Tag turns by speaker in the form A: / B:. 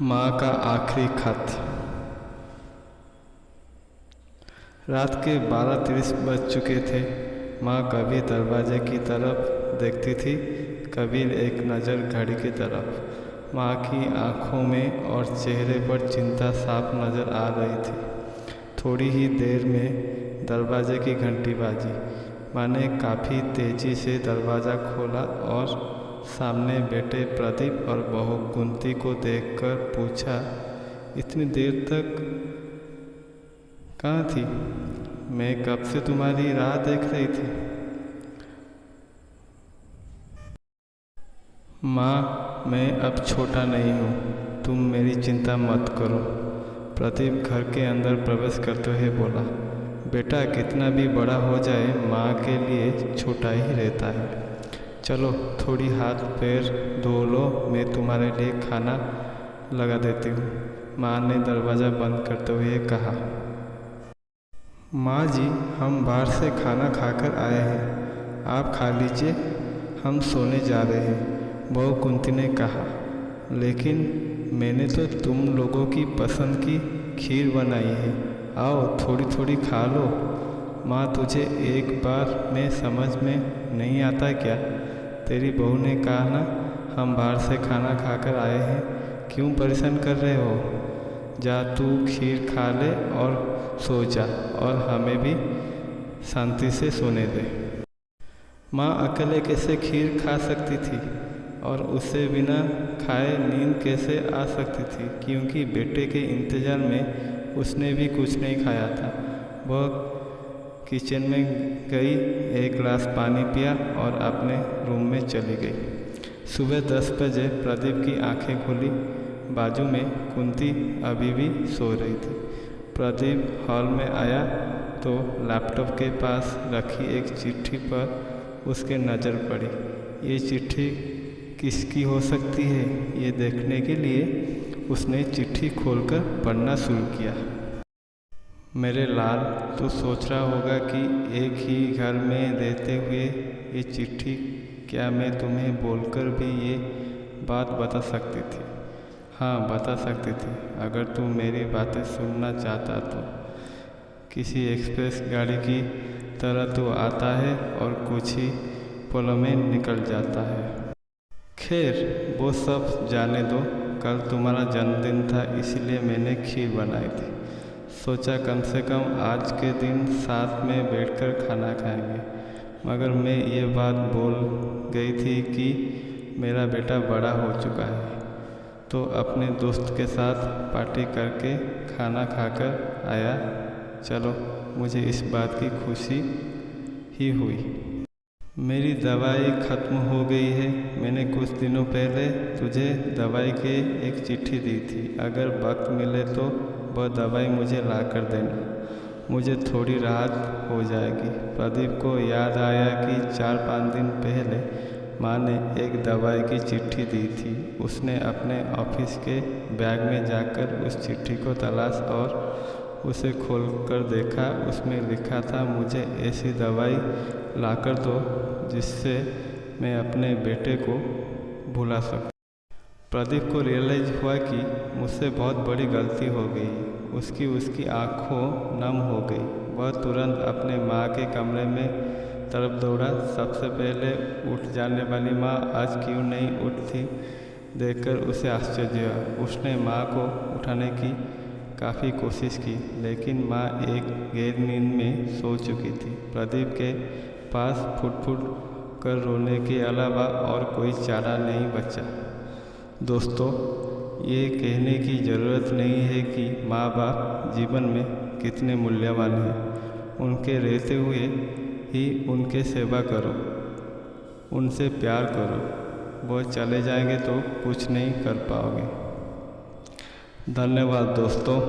A: माँ का आखिरी खत। रात के 12:30 बज चुके थे। माँ कभी दरवाजे की तरफ देखती थी, कभी एक नज़र घड़ी की तरफ। माँ की आंखों में और चेहरे पर चिंता साफ नज़र आ रही थी। थोड़ी ही देर में दरवाजे की घंटी बाजी। माँ ने काफ़ी तेज़ी से दरवाज़ा खोला और सामने बैठे प्रदीप और बहू कुंती को देखकर पूछा, इतनी देर तक कहाँ थी? मैं कब से तुम्हारी राह देख रही थी। माँ, मैं अब छोटा नहीं हूँ, तुम मेरी चिंता मत करो। प्रदीप घर के अंदर प्रवेश करते हुए बोला, बेटा कितना भी बड़ा हो जाए माँ के लिए छोटा ही रहता है। चलो थोड़ी हाथ पैर धो लो, मैं तुम्हारे लिए खाना लगा देती हूँ। माँ ने दरवाज़ा बंद करते हुए कहा। माँ जी, हम बाहर से खाना खाकर आए हैं, आप खा लीजिए, हम सोने जा रहे हैं, बहू कुंती ने कहा। लेकिन मैंने तो तुम लोगों की पसंद की खीर बनाई है, आओ थोड़ी थोड़ी खा लो। माँ, तुझे एक बार में समझ में नहीं आता क्या? तेरी बहू ने कहा ना, हम बाहर से खाना खाकर आए हैं, क्यों परेशान कर रहे हो? जा तू खीर खा ले और सो जा, और हमें भी शांति से सोने दे। माँ अकेले कैसे खीर खा सकती थी और उसे बिना खाए नींद कैसे आ सकती थी, क्योंकि बेटे के इंतज़ार में उसने भी कुछ नहीं खाया था। वह किचन में गई, एक गिलास पानी पिया और अपने रूम में चली गई। सुबह 10 बजे प्रदीप की आंखें खुली। बाजू में कुंती अभी भी सो रही थी। प्रदीप हॉल में आया तो लैपटॉप के पास रखी एक चिट्ठी पर उसके नज़र पड़ी। ये चिट्ठी किसकी हो सकती है, ये देखने के लिए उसने चिट्ठी खोलकर पढ़ना शुरू किया। मेरे लाल, तू सोच रहा होगा कि एक ही घर में रहते हुए ये चिट्ठी, क्या मैं तुम्हें बोलकर भी ये बात बता सकती थी? हाँ, बता सकती थी, अगर तू मेरी बातें सुनना चाहता तो। किसी एक्सप्रेस गाड़ी की तरह तू आता है और कुछ ही पलों में निकल जाता है। खैर वो सब जाने दो। कल तुम्हारा जन्मदिन था, इसीलिए मैंने खीर बनाई थी। सोचा कम से कम आज के दिन साथ में बैठकर खाना खाएंगे। मगर मैं ये बात भूल गई थी कि मेरा बेटा बड़ा हो चुका है, तो अपने दोस्त के साथ पार्टी करके खाना खाकर आया। चलो, मुझे इस बात की खुशी ही हुई। मेरी दवाई ख़त्म हो गई है। मैंने कुछ दिनों पहले तुझे दवाई की एक चिट्ठी दी थी, अगर वक्त मिले तो वह दवाई मुझे ला कर देना, मुझे थोड़ी राहत हो जाएगी। प्रदीप को याद आया कि 4-5 दिन पहले माँ ने एक दवाई की चिट्ठी दी थी। उसने अपने ऑफिस के बैग में जाकर उस चिट्ठी को तलाश और उसे खोलकर देखा। उसमें लिखा था, मुझे ऐसी दवाई लाकर दो जिससे मैं अपने बेटे को भुला सकूं। प्रदीप को रियलाइज हुआ कि मुझसे बहुत बड़ी गलती हो गई। उसकी आंखों नम हो गई। वह तुरंत अपने माँ के कमरे में तरफ दौड़ा। सबसे पहले उठ जाने वाली माँ आज क्यों नहीं उठती देखकर उसे आश्चर्य हुआ। उसने माँ को उठाने की काफ़ी कोशिश की, लेकिन माँ एक गहरी नींद में सो चुकी थी। प्रदीप के पास फुट-फुट कर रोने के अलावा और कोई चारा नहीं बचा। दोस्तों, ये कहने की ज़रूरत नहीं है कि माँ बाप जीवन में कितने मूल्यवान हैं। उनके रहते हुए ही उनके सेवा करो, उनसे प्यार करो। वो चले जाएंगे तो कुछ नहीं कर पाओगे। धन्यवाद दोस्तों।